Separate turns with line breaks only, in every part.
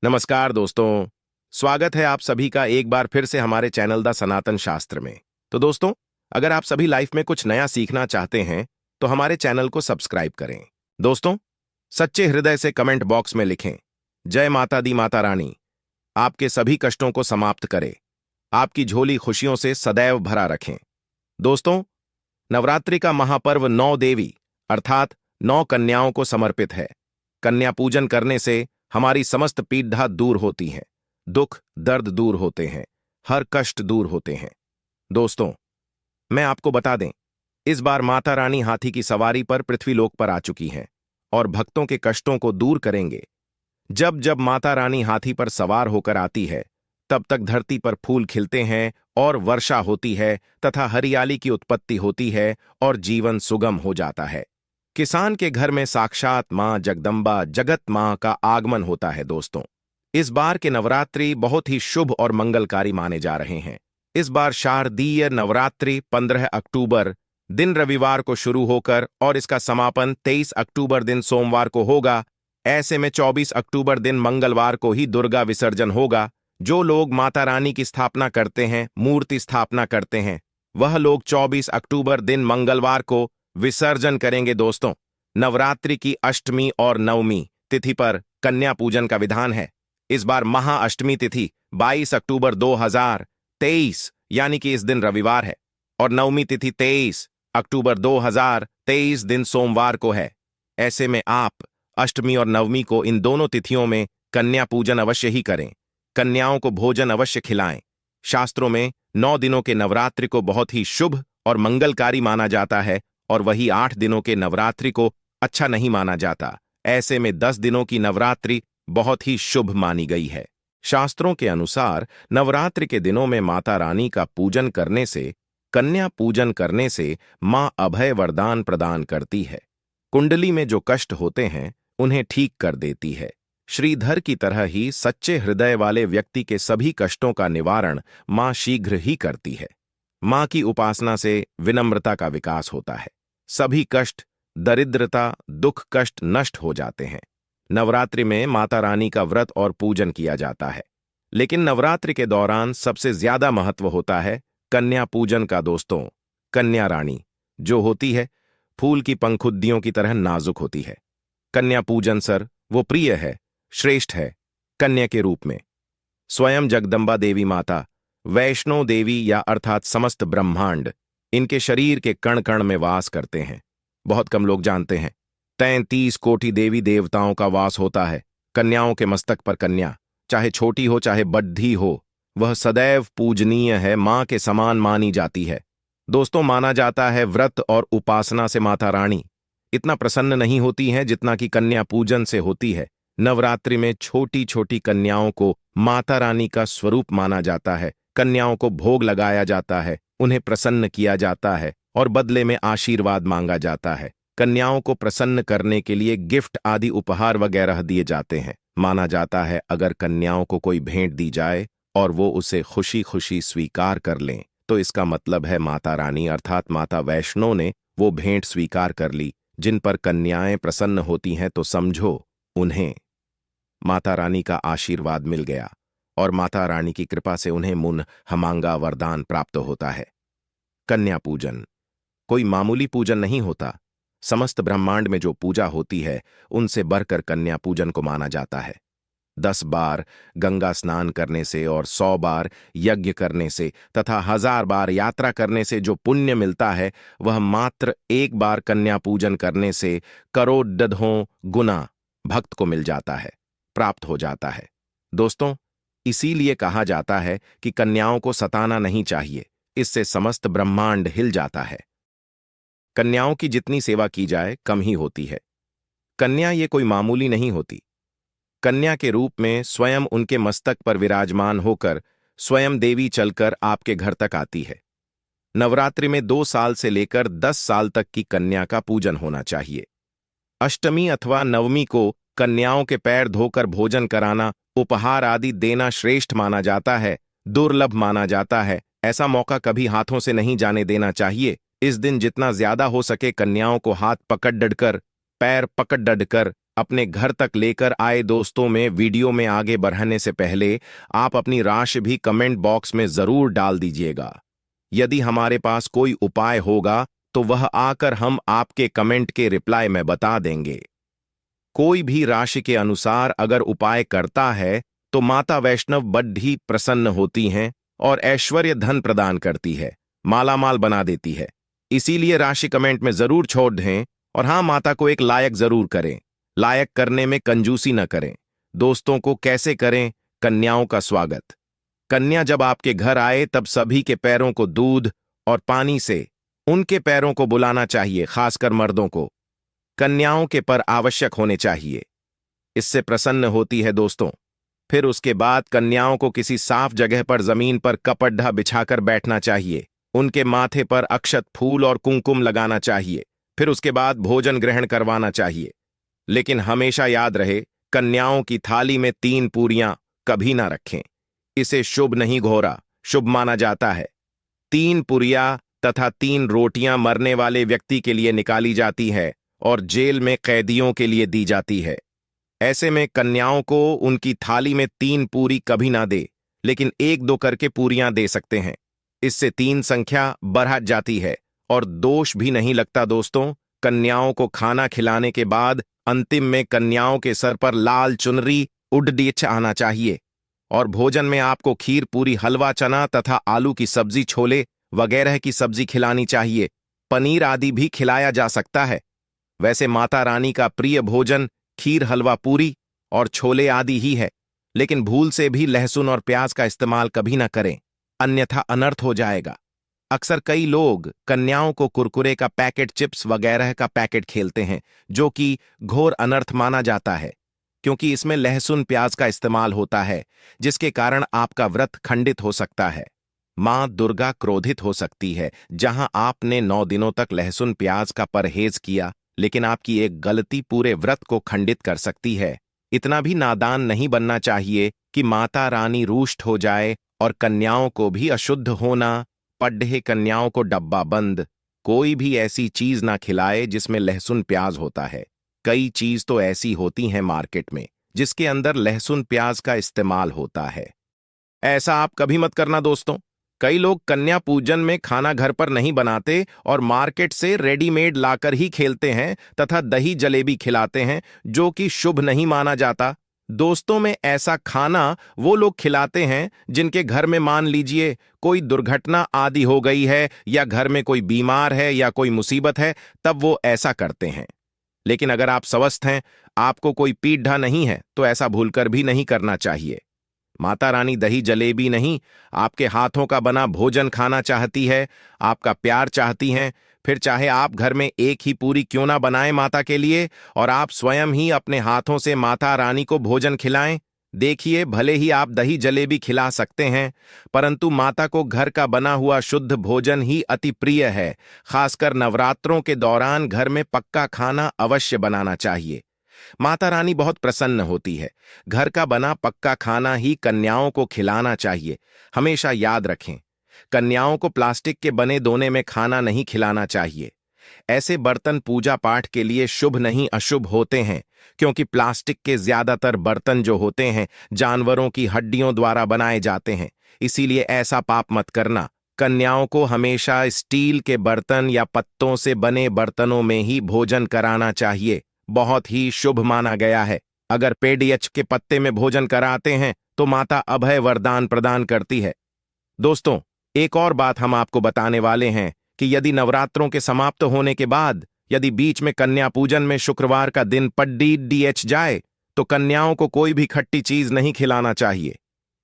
नमस्कार दोस्तों। स्वागत है आप सभी का एक बार फिर से हमारे चैनल द सनातन शास्त्र में। तो दोस्तों, अगर आप सभी लाइफ में कुछ नया सीखना चाहते हैं तो हमारे चैनल को सब्सक्राइब करें। दोस्तों, सच्चे हृदय से कमेंट बॉक्स में लिखें, जय माता दी माता रानी आपके सभी कष्टों को समाप्त करे, आपकी झोली खुशियों से सदैव भरा रखें। दोस्तों, नवरात्रि का महापर्व 9 देवी अर्थात 9 कन्याओं को समर्पित है। कन्या पूजन करने से हमारी समस्त पीड़ा दूर होती है, दुख दर्द दूर होते हैं, हर कष्ट दूर होते हैं। दोस्तों, मैं आपको बता दें, इस बार माता रानी हाथी की सवारी पर पृथ्वीलोक पर आ चुकी हैं और भक्तों के कष्टों को दूर करेंगे। जब जब माता रानी हाथी पर सवार होकर आती है, तब तक धरती पर फूल खिलते हैं और वर्षा होती है तथा हरियाली की उत्पत्ति होती है और जीवन सुगम हो जाता है। किसान के घर में साक्षात मां जगदम्बा जगत मां का आगमन होता है। दोस्तों, इस बार के नवरात्रि बहुत ही शुभ और मंगलकारी माने जा रहे हैं। इस बार शारदीय नवरात्रि 15 अक्टूबर दिन रविवार को शुरू होकर और इसका समापन 23 अक्टूबर दिन सोमवार को होगा। ऐसे में 24 अक्टूबर दिन मंगलवार को ही दुर्गा विसर्जन होगा। जो लोग माता रानी की स्थापना करते हैं, मूर्ति स्थापना करते हैं, वह लोग 24 अक्टूबर दिन मंगलवार को विसर्जन करेंगे। दोस्तों, नवरात्रि की अष्टमी और नवमी तिथि पर कन्या पूजन का विधान है। इस बार महाअष्टमी तिथि 22 अक्टूबर 2023 यानी कि इस दिन रविवार है और नवमी तिथि 23 अक्टूबर 2023 दिन सोमवार को है। ऐसे में आप अष्टमी और नवमी को इन दोनों तिथियों में कन्या पूजन अवश्य ही करें। कन्याओं को भोजन अवश्य खिलाएं। शास्त्रों में 9 दिनों के नवरात्रि को बहुत ही शुभ और मंगलकारी माना जाता है और वही 8 दिनों के नवरात्रि को अच्छा नहीं माना जाता। ऐसे में 10 दिनों की नवरात्रि बहुत ही शुभ मानी गई है। शास्त्रों के अनुसार नवरात्रि के दिनों में माता रानी का पूजन करने से, कन्या पूजन करने से मां अभय वरदान प्रदान करती है। कुंडली में जो कष्ट होते हैं उन्हें ठीक कर देती है। श्रीधर की तरह ही सच्चे हृदय वाले व्यक्ति के सभी कष्टों का निवारण मां शीघ्र ही करती है। मां की उपासना से विनम्रता का विकास होता है। सभी कष्ट, दरिद्रता, दुख कष्ट नष्ट हो जाते हैं। नवरात्रि में माता रानी का व्रत और पूजन किया जाता है, लेकिन नवरात्रि के दौरान सबसे ज्यादा महत्व होता है कन्या पूजन का। दोस्तों, कन्या रानी जो होती है, फूल की पंखुद्दियों की तरह नाजुक होती है। कन्या पूजन सर वो प्रिय है, श्रेष्ठ है। कन्या के रूप में स्वयं जगदम्बा देवी माता, वैष्णो देवी या अर्थात समस्त ब्रह्मांड इनके शरीर के कण कण में वास करते हैं। बहुत कम लोग जानते हैं 33 कोटि देवी देवताओं का वास होता है कन्याओं के मस्तक पर। कन्या चाहे छोटी हो चाहे बड्ढी हो, वह सदैव पूजनीय है, मां के समान मानी जाती है। दोस्तों, माना जाता है व्रत और उपासना से माता रानी इतना प्रसन्न नहीं होती हैं जितना कि कन्या पूजन से होती है। नवरात्रि में छोटी छोटी कन्याओं को माता रानी का स्वरूप माना जाता है। कन्याओं को भोग लगाया जाता है, उन्हें प्रसन्न किया जाता है और बदले में आशीर्वाद मांगा जाता है। कन्याओं को प्रसन्न करने के लिए गिफ्ट आदि उपहार वगैरह दिए जाते हैं। माना जाता है अगर कन्याओं को कोई भेंट दी जाए और वो उसे खुशी खुशी स्वीकार कर लें तो इसका मतलब है माता रानी अर्थात माता वैष्णो ने वो भेंट स्वीकार कर ली। जिन पर कन्याएं प्रसन्न होती हैं तो समझो उन्हें माता रानी का आशीर्वाद मिल गया और माता रानी की कृपा से उन्हें मुन हमांगा वरदान प्राप्त होता है। कन्या पूजन कोई मामूली पूजन नहीं होता। समस्त ब्रह्मांड में जो पूजा होती है उनसे बढ़कर कन्या पूजन को माना जाता है। 10 बार गंगा स्नान करने से और 100 बार यज्ञ करने से तथा 1000 बार यात्रा करने से जो पुण्य मिलता है वह मात्र एक बार कन्या पूजन करने से करोड़ों गुना भक्त को मिल जाता है, प्राप्त हो जाता है। दोस्तों, इसीलिए कहा जाता है कि कन्याओं को सताना नहीं चाहिए, इससे समस्त ब्रह्मांड हिल जाता है। कन्याओं की जितनी सेवा की जाए कम ही होती है। कन्या ये कोई मामूली नहीं होती। कन्या के रूप में स्वयं उनके मस्तक पर विराजमान होकर स्वयं देवी चलकर आपके घर तक आती है। नवरात्रि में 2 साल से लेकर 10 साल तक की कन्या का पूजन होना चाहिए। अष्टमी अथवा नवमी को कन्याओं के पैर धोकर भोजन कराना, उपहार आदि देना श्रेष्ठ माना जाता है, दुर्लभ माना जाता है। ऐसा मौका कभी हाथों से नहीं जाने देना चाहिए। इस दिन जितना ज्यादा हो सके कन्याओं को हाथ पकड़ डडकर, पैर पकड़ डडकर अपने घर तक लेकर आए दोस्तों में वीडियो में आगे बढ़ने से पहले आप अपनी राशि भी कमेंट बॉक्स में जरूर डाल दीजिएगा। यदि हमारे पास कोई उपाय होगा तो वह आकर हम आपके कमेंट के रिप्लाई में बता देंगे। कोई भी राशि के अनुसार अगर उपाय करता है तो माता वैष्णव बड्ड ही प्रसन्न होती हैं और ऐश्वर्य धन प्रदान करती है, मालामाल बना देती है। इसीलिए राशि कमेंट में जरूर छोड़ दें और हाँ, माता को एक लायक जरूर करें। लायक करने में कंजूसी न करें। दोस्तों को कैसे करें कन्याओं का स्वागत? कन्या जब आपके घर आए तब सभी के पैरों को दूध और पानी से उनके पैरों को बुलाना चाहिए, खासकर मर्दों को। कन्याओं के पर आवश्यक होने चाहिए, इससे प्रसन्न होती है दोस्तों। फिर उसके बाद कन्याओं को किसी साफ जगह पर जमीन पर कपड़ा बिछाकर बैठना चाहिए। उनके माथे पर अक्षत, फूल और कुंकुम लगाना चाहिए। फिर उसके बाद भोजन ग्रहण करवाना चाहिए। लेकिन हमेशा याद रहे, कन्याओं की थाली में 3 पूरियां कभी ना रखें। इसे शुभ नहीं घोरा शुभ माना जाता है। 3 पुरिया तथा 3 रोटियां मरने वाले व्यक्ति के लिए निकाली जाती है और जेल में कैदियों के लिए दी जाती है। ऐसे में कन्याओं को उनकी थाली में 3 पूरी कभी ना दे, लेकिन 1-2 करके पूरियां दे सकते हैं। इससे 3 संख्या बढ़ जाती है और दोष भी नहीं लगता दोस्तों। कन्याओं को खाना खिलाने के बाद अंतिम में कन्याओं के सर पर लाल चुनरी उड़डीच आना चाहिए और भोजन में आपको खीर, पूरी, हलवा, चना तथा आलू की सब्जी, छोले वगैरह की सब्जी खिलानी चाहिए। पनीर आदि भी खिलाया जा सकता है। वैसे माता रानी का प्रिय भोजन खीर, हलवा, पूरी और छोले आदि ही है, लेकिन भूल से भी लहसुन और प्याज का इस्तेमाल कभी ना करें, अन्यथा अनर्थ हो जाएगा। अक्सर कई लोग कन्याओं को कुरकुरे का पैकेट, चिप्स वगैरह का पैकेट खेलते हैं, जो कि घोर अनर्थ माना जाता है, क्योंकि इसमें लहसुन प्याज का इस्तेमाल होता है, जिसके कारण आपका व्रत खंडित हो सकता है। मां दुर्गा क्रोधित हो सकती है। जहां आपने 9 दिनों तक लहसुन प्याज का परहेज किया, लेकिन आपकी एक गलती पूरे व्रत को खंडित कर सकती है। इतना भी नादान नहीं बनना चाहिए कि माता रानी रुष्ट हो जाए और कन्याओं को भी अशुद्ध होना पढ़े। कन्याओं को डब्बा बंद कोई भी ऐसी चीज ना खिलाए जिसमें लहसुन प्याज होता है। कई चीज तो ऐसी होती हैं मार्केट में जिसके अंदर लहसुन प्याज का इस्तेमाल होता है। ऐसा आप कभी मत करना दोस्तों। कई लोग कन्या पूजन में खाना घर पर नहीं बनाते और मार्केट से रेडीमेड लाकर ही खेलते हैं तथा दही जलेबी खिलाते हैं, जो कि शुभ नहीं माना जाता। दोस्तों में ऐसा खाना वो लोग खिलाते हैं जिनके घर में मान लीजिए कोई दुर्घटना आदि हो गई है या घर में कोई बीमार है या कोई मुसीबत है, तब वो ऐसा करते हैं। लेकिन अगर आप स्वस्थ हैं, आपको कोई पीड़ा नहीं है, तो ऐसा भूलकर भी नहीं करना चाहिए। माता रानी दही जलेबी नहीं, आपके हाथों का बना भोजन खाना चाहती है, आपका प्यार चाहती हैं। फिर चाहे आप घर में एक ही पूरी क्यों ना बनाएं माता के लिए और आप स्वयं ही अपने हाथों से माता रानी को भोजन खिलाएं। देखिए, भले ही आप दही जलेबी खिला सकते हैं, परंतु माता को घर का बना हुआ शुद्ध भोजन ही अति प्रिय है। खासकर नवरात्रों के दौरान घर में पक्का खाना अवश्य बनाना चाहिए। माता रानी बहुत प्रसन्न होती है। घर का बना पक्का खाना ही कन्याओं को खिलाना चाहिए। हमेशा याद रखें, कन्याओं को प्लास्टिक के बने दोने में खाना नहीं खिलाना चाहिए। ऐसे बर्तन पूजा पाठ के लिए शुभ नहीं अशुभ होते हैं, क्योंकि प्लास्टिक के ज्यादातर बर्तन जो होते हैं जानवरों की हड्डियों द्वारा बनाए जाते हैं। इसीलिए ऐसा पाप मत करना। कन्याओं को हमेशा स्टील के बर्तन या पत्तों से बने बर्तनों में ही भोजन कराना चाहिए। बहुत ही शुभ माना गया है। अगर पेड़ियच के पत्ते में भोजन कराते हैं तो माता अभय वरदान प्रदान करती है। दोस्तों, एक और बात हम आपको बताने वाले हैं कि यदि नवरात्रों के समाप्त होने के बाद यदि बीच में कन्या पूजन में शुक्रवार का दिन पड्डीएच जाए तो कन्याओं को कोई भी खट्टी चीज नहीं खिलाना चाहिए,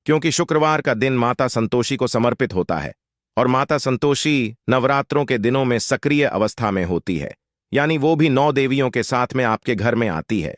क्योंकि शुक्रवार का दिन माता संतोषी को समर्पित होता है और माता संतोषी नवरात्रों के दिनों में सक्रिय अवस्था में होती है, यानी वो भी 9 देवियों के साथ में आपके घर में आती है।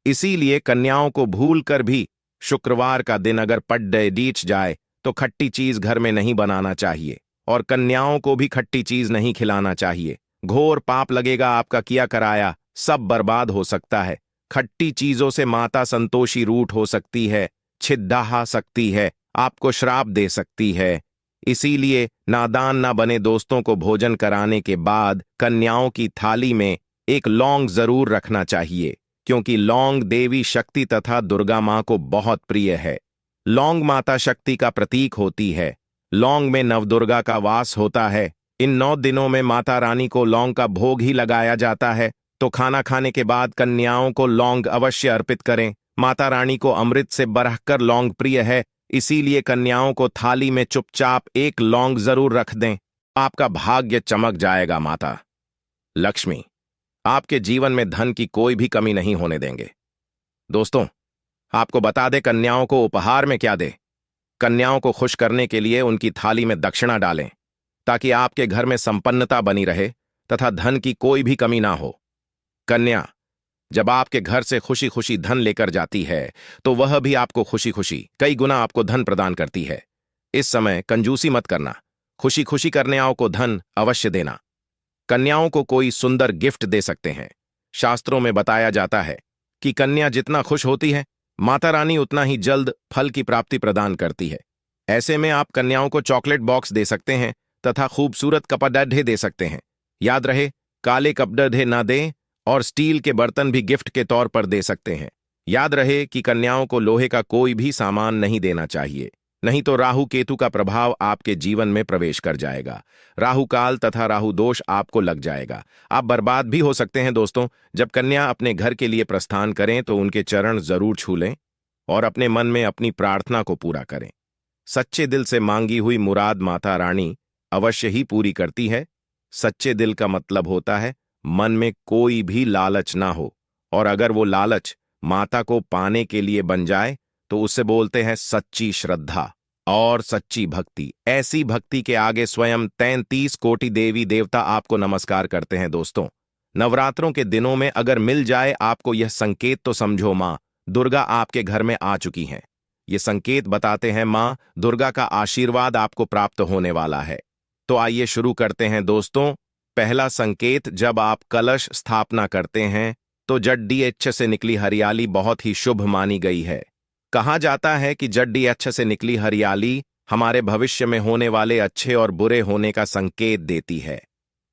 इसीलिए कन्याओं को भूल कर भी शुक्रवार का दिन अगर पड्डीएच जाए तो खट्टी चीज घर में नहीं बनाना चाहिए और कन्याओं को भी खट्टी चीज नहीं खिलाना चाहिए। घोर पाप लगेगा, आपका किया कराया सब बर्बाद हो सकता है। खट्टी चीजों से माता संतोषी रूठ हो सकती है, छिद्दा सकती है, आपको श्राप दे सकती है। इसीलिए नादान ना बने दोस्तों को भोजन कराने के बाद कन्याओं की थाली में एक लौंग जरूर रखना चाहिए, क्योंकि लौंग देवी शक्ति तथा दुर्गा मां को बहुत प्रिय है। लौंग माता शक्ति का प्रतीक होती है। लौंग में नवदुर्गा का वास होता है। इन 9 दिनों में माता रानी को लौंग का भोग ही लगाया जाता है, तो खाना खाने के बाद कन्याओं को लौंग अवश्य अर्पित करें। माता रानी को अमृत से बढ़कर लौंग प्रिय है, इसीलिए कन्याओं को थाली में चुपचाप एक लौंग जरूर रख दें। आपका भाग्य चमक जाएगा। माता लक्ष्मी आपके जीवन में धन की कोई भी कमी नहीं होने देंगे। दोस्तों, आपको बता दें कन्याओं को उपहार में क्या दें। कन्याओं को खुश करने के लिए उनकी थाली में दक्षिणा डालें, ताकि आपके घर में संपन्नता बनी रहे तथा धन की कोई भी कमी ना हो। कन्या जब आपके घर से खुशी खुशी धन लेकर जाती है, तो वह भी आपको खुशी खुशी कई गुना आपको धन प्रदान करती है। इस समय कंजूसी मत करना, खुशी खुशी कन्याओं को धन अवश्य देना। कन्याओं को कोई सुंदर गिफ्ट दे सकते हैं। शास्त्रों में बताया जाता है कि कन्या जितना खुश होती है, माता रानी उतना ही जल्द फल की प्राप्ति प्रदान करती है। ऐसे में आप कन्याओं को चॉकलेट बॉक्स दे सकते हैं तथा खूबसूरत कपड़े दे सकते हैं। याद रहे, काले कपड़े ना दें और स्टील के बर्तन भी गिफ्ट के तौर पर दे सकते हैं। याद रहे कि कन्याओं को लोहे का कोई भी सामान नहीं देना चाहिए, नहीं तो राहु केतु का प्रभाव आपके जीवन में प्रवेश कर जाएगा। राहु काल तथा राहु दोष आपको लग जाएगा। आप बर्बाद भी हो सकते हैं। दोस्तों, जब कन्या अपने घर के लिए प्रस्थान करें तो उनके चरण जरूर छू लें और अपने मन में अपनी प्रार्थना को पूरा करें। सच्चे दिल से मांगी हुई मुराद माता रानी अवश्य ही पूरी करती है। सच्चे दिल का मतलब होता है मन में कोई भी लालच ना हो, और अगर वो लालच माता को पाने के लिए बन जाए तो उससे बोलते हैं सच्ची श्रद्धा और सच्ची भक्ति। ऐसी भक्ति के आगे स्वयं 33 कोटि देवी देवता आपको नमस्कार करते हैं। दोस्तों, नवरात्रों के दिनों में अगर मिल जाए आपको यह संकेत, तो समझो मां दुर्गा आपके घर में आ चुकी हैं। ये संकेत बताते हैं मां दुर्गा का आशीर्वाद आपको प्राप्त होने वाला है। तो आइए शुरू करते हैं। दोस्तों, पहला संकेत, जब आप कलश स्थापना करते हैं तो जड्डीएच से निकली हरियाली बहुत ही शुभ मानी गई है। कहा जाता है कि जड्डीएच से निकली हरियाली हमारे भविष्य में होने वाले अच्छे और बुरे होने का संकेत देती है।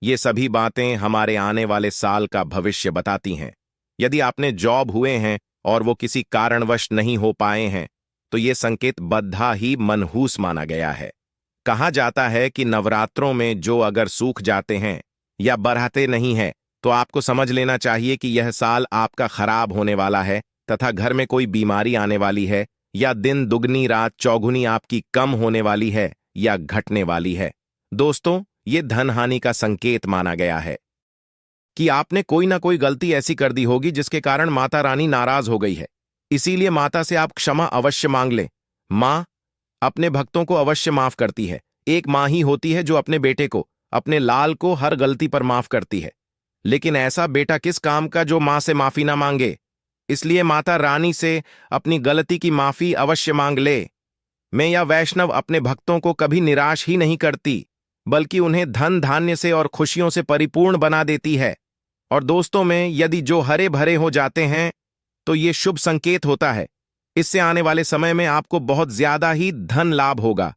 ये सभी बातें हमारे आने वाले साल का भविष्य बताती हैं। यदि आपने जॉब हुए हैं और वो किसी कारणवश नहीं हो पाए हैं, तो ये संकेत बद्धा ही मनहूस माना गया है। कहा जाता है कि नवरात्रों में जो अगर सूख जाते हैं या बढ़ाते नहीं हैं, तो आपको समझ लेना चाहिए कि यह साल आपका खराब होने वाला है तथा घर में कोई बीमारी आने वाली है, या दिन दुगनी रात चौगुनी आपकी कम होने वाली है या घटने वाली है। दोस्तों, ये धन हानि का संकेत माना गया है कि आपने कोई ना कोई गलती ऐसी कर दी होगी जिसके कारण माता रानी नाराज हो गई है। इसीलिए माता से आप क्षमा अवश्य मांग लें। मां अपने भक्तों को अवश्य माफ करती है। एक मां ही होती है जो अपने बेटे को, अपने लाल को हर गलती पर माफ करती है। लेकिन ऐसा बेटा किस काम का जो मां से माफी ना मांगे। इसलिए माता रानी से अपनी गलती की माफी अवश्य मांग ले। मैं या वैष्णव अपने भक्तों को कभी निराश ही नहीं करती, बल्कि उन्हें धन धान्य से और खुशियों से परिपूर्ण बना देती है। और दोस्तों में यदि जो हरे भरे हो जाते हैं तो ये शुभ संकेत होता है। इससे आने वाले समय में आपको बहुत ज्यादा ही धन लाभ होगा।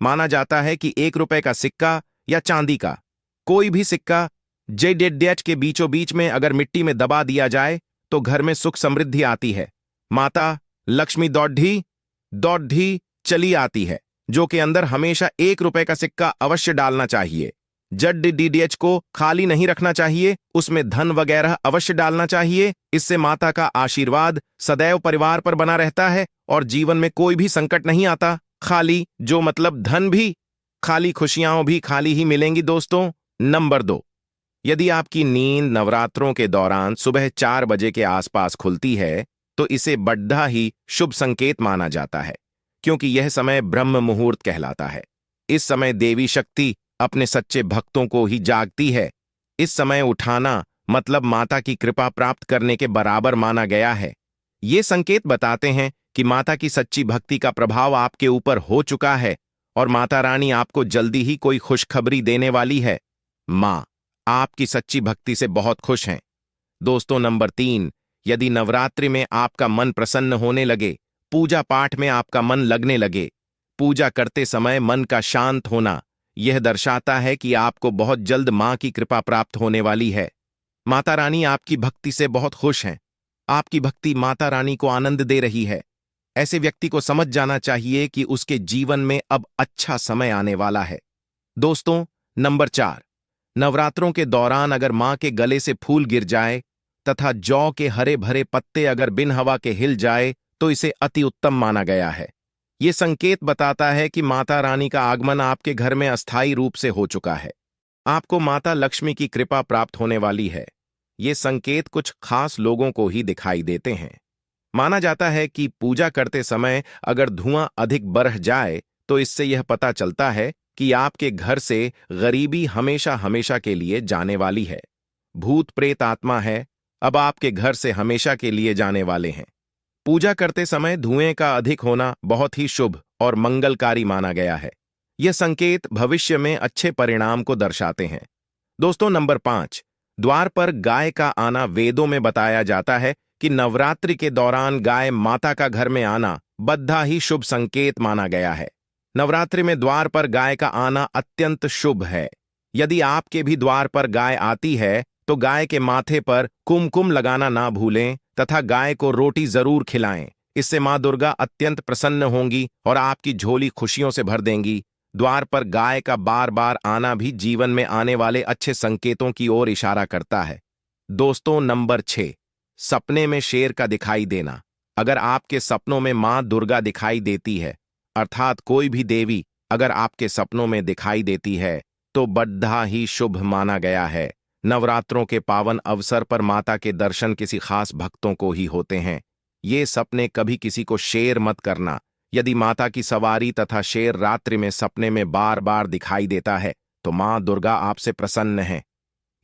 माना जाता है कि 1 रुपए का सिक्का या चांदी का कोई भी सिक्का जेडेडेच के बीचों बीच में अगर मिट्टी में दबा दिया जाए तो घर में सुख समृद्धि आती है। माता लक्ष्मी दौड़ी चली आती है, जो के अंदर हमेशा 1 रुपए का सिक्का अवश्य डालना चाहिए। जेडेडेच को खाली नहीं रखना चाहिए, उसमें धन वगैरह अवश्य डालना चाहिए। इससे माता का आशीर्वाद सदैव परिवार पर बना रहता है और जीवन में कोई भी संकट नहीं आता। खाली जो मतलब धन भी खाली, खुशियां भी खाली ही मिलेंगी। दोस्तों, नंबर 2, यदि आपकी नींद नवरात्रों के दौरान सुबह 4 बजे के आसपास खुलती है तो इसे बड़ा ही शुभ संकेत माना जाता है, क्योंकि यह समय ब्रह्म मुहूर्त कहलाता है। इस समय देवी शक्ति अपने सच्चे भक्तों को ही जागती है। इस समय उठाना मतलब माता की कृपा प्राप्त करने के बराबर माना गया है। ये संकेत बताते हैं कि माता की सच्ची भक्ति का प्रभाव आपके ऊपर हो चुका है और माता रानी आपको जल्दी ही कोई खुशखबरी देने वाली है। मां आपकी सच्ची भक्ति से बहुत खुश हैं। दोस्तों, नंबर 3, यदि नवरात्रि में आपका मन प्रसन्न होने लगे, पूजा पाठ में आपका मन लगने लगे, पूजा करते समय मन का शांत होना, यह दर्शाता है कि आपको बहुत जल्द मां की कृपा प्राप्त होने वाली है। माता रानी आपकी भक्ति से बहुत खुश हैं। आपकी भक्ति माता रानी को आनंद दे रही है। ऐसे व्यक्ति को समझ जाना चाहिए कि उसके जीवन में अब अच्छा समय आने वाला है। दोस्तों, नंबर 4, नवरात्रों के दौरान अगर मां के गले से फूल गिर जाए तथा जौ के हरे भरे पत्ते अगर बिन हवा के हिल जाए तो इसे अति उत्तम माना गया है। ये संकेत बताता है कि माता रानी का आगमन आपके घर में अस्थायी रूप से हो चुका है। आपको माता लक्ष्मी की कृपा प्राप्त होने वाली है। ये संकेत कुछ खास लोगों को ही दिखाई देते हैं। माना जाता है कि पूजा करते समय अगर धुआं अधिक बढ़ जाए तो इससे यह पता चलता है कि आपके घर से गरीबी हमेशा हमेशा के लिए जाने वाली है। भूत प्रेत आत्मा है, अब आपके घर से हमेशा के लिए जाने वाले हैं। पूजा करते समय धुएं का अधिक होना बहुत ही शुभ और मंगलकारी माना गया है। यह संकेत भविष्य में अच्छे परिणाम को दर्शाते हैं। दोस्तों, नंबर 5, द्वार पर गाय का आना। वेदों में बताया जाता है कि नवरात्रि के दौरान गाय माता का घर में आना बद्धा ही शुभ संकेत माना गया है। नवरात्रि में द्वार पर गाय का आना अत्यंत शुभ है। यदि आपके भी द्वार पर गाय आती है तो गाय के माथे पर कुमकुम लगाना ना भूलें तथा गाय को रोटी जरूर खिलाएं। इससे मां दुर्गा अत्यंत प्रसन्न होंगी और आपकी झोली खुशियों से भर देंगी। द्वार पर गाय का बार बार आना भी जीवन में आने वाले अच्छे संकेतों की ओर इशारा करता है। दोस्तों, नंबर 6, सपने में शेर का दिखाई देना। अगर आपके सपनों में मां दुर्गा दिखाई देती है, अर्थात कोई भी देवी अगर आपके सपनों में दिखाई देती है तो बड़ा ही शुभ माना गया है। नवरात्रों के पावन अवसर पर माता के दर्शन किसी खास भक्तों को ही होते हैं। ये सपने कभी किसी को शेर मत करना। यदि माता की सवारी तथा शेर रात्रि में सपने में बार बार दिखाई देता है तो मां दुर्गा आपसे प्रसन्न है।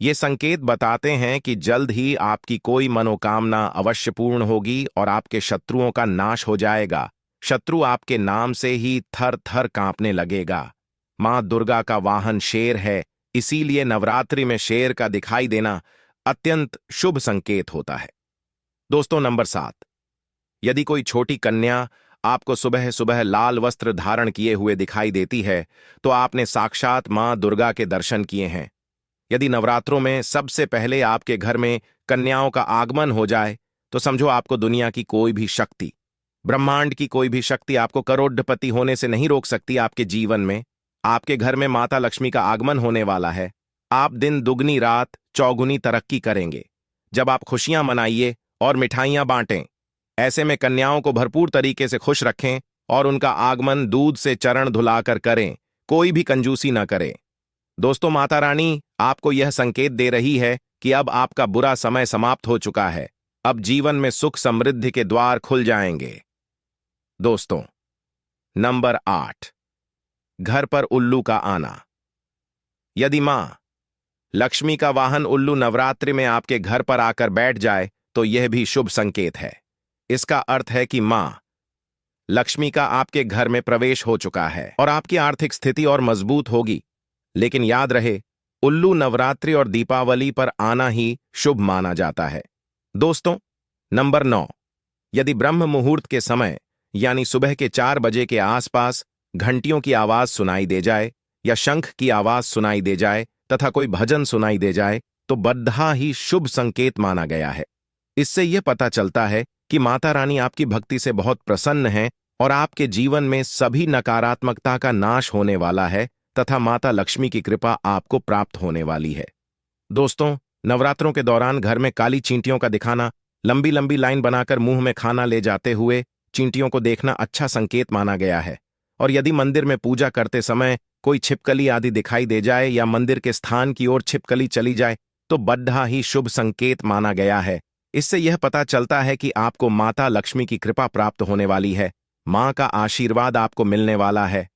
ये संकेत बताते हैं कि जल्द ही आपकी कोई मनोकामना अवश्य पूर्ण होगी और आपके शत्रुओं का नाश हो जाएगा। शत्रु आपके नाम से ही थर थर कांपने लगेगा। मां दुर्गा का वाहन शेर है, इसीलिए नवरात्रि में शेर का दिखाई देना अत्यंत शुभ संकेत होता है। दोस्तों, नंबर 7, यदि कोई छोटी कन्या आपको सुबह सुबह लाल वस्त्र धारण किए हुए दिखाई देती है तो आपने साक्षात मां दुर्गा के दर्शन किए हैं। यदि नवरात्रों में सबसे पहले आपके घर में कन्याओं का आगमन हो जाए तो समझो आपको दुनिया की कोई भी शक्ति, ब्रह्मांड की कोई भी शक्ति आपको करोड़पति होने से नहीं रोक सकती। आपके जीवन में आपके घर में माता लक्ष्मी का आगमन होने वाला है। आप दिन दुगनी रात चौगुनी तरक्की करेंगे। जब आप खुशियां मनाइए और मिठाइयां बांटें। ऐसे में कन्याओं को भरपूर तरीके से खुश रखें और उनका आगमन दूध से चरण धुलाकर करें, कोई भी कंजूसी न करें। दोस्तों, माता रानी आपको यह संकेत दे रही है कि अब आपका बुरा समय समाप्त हो चुका है। अब जीवन में सुख समृद्धि के द्वार खुल जाएंगे। दोस्तों, नंबर 8, घर पर उल्लू का आना। यदि मां लक्ष्मी का वाहन उल्लू नवरात्रि में आपके घर पर आकर बैठ जाए तो यह भी शुभ संकेत है। इसका अर्थ है कि मां लक्ष्मी का आपके घर में प्रवेश हो चुका है और आपकी आर्थिक स्थिति और मजबूत होगी। लेकिन याद रहे, उल्लू नवरात्रि और दीपावली पर आना ही शुभ माना जाता है। दोस्तों, नंबर 9, यदि ब्रह्म मुहूर्त के समय यानी सुबह के 4 बजे के आसपास घंटियों की आवाज सुनाई दे जाए या शंख की आवाज सुनाई दे जाए तथा कोई भजन सुनाई दे जाए तो बड़ा ही शुभ संकेत माना गया है। इससे यह पता चलता है कि माता रानी आपकी भक्ति से बहुत प्रसन्न हैं और आपके जीवन में सभी नकारात्मकता का नाश होने वाला है तथा माता लक्ष्मी की कृपा आपको प्राप्त होने वाली है। दोस्तों, नवरात्रों के दौरान घर में काली चींटियों का दिखाना, लंबी लंबी लाइन बनाकर मुंह में खाना ले जाते हुए चींटियों को देखना अच्छा संकेत माना गया है। और यदि मंदिर में पूजा करते समय कोई छिपकली आदि दिखाई दे जाए या मंदिर के स्थान की ओर छिपकली चली जाए तो बड़ा ही शुभ संकेत माना गया है। इससे यह पता चलता है कि आपको माता लक्ष्मी की कृपा प्राप्त होने वाली है, मां का आशीर्वाद आपको मिलने वाला है।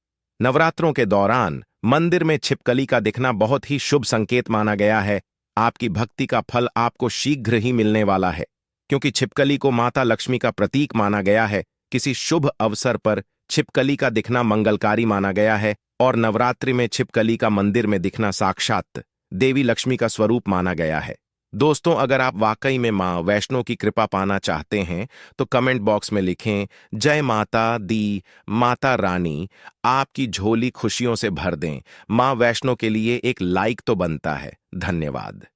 नवरात्रों के दौरान मंदिर में छिपकली का दिखना बहुत ही शुभ संकेत माना गया है। आपकी भक्ति का फल आपको शीघ्र ही मिलने वाला है, क्योंकि छिपकली को माता लक्ष्मी का प्रतीक माना गया है। किसी शुभ अवसर पर छिपकली का दिखना मंगलकारी माना गया है और नवरात्रि में छिपकली का मंदिर में दिखना साक्षात देवी लक्ष्मी का स्वरूप माना गया है। दोस्तों, अगर आप वाकई में मां वैष्णो की कृपा पाना चाहते हैं तो कमेंट बॉक्स में लिखें, जय माता दी, माता रानी आपकी झोली खुशियों से भर दें। मां वैष्णो के लिए एक लाइक तो बनता है। धन्यवाद।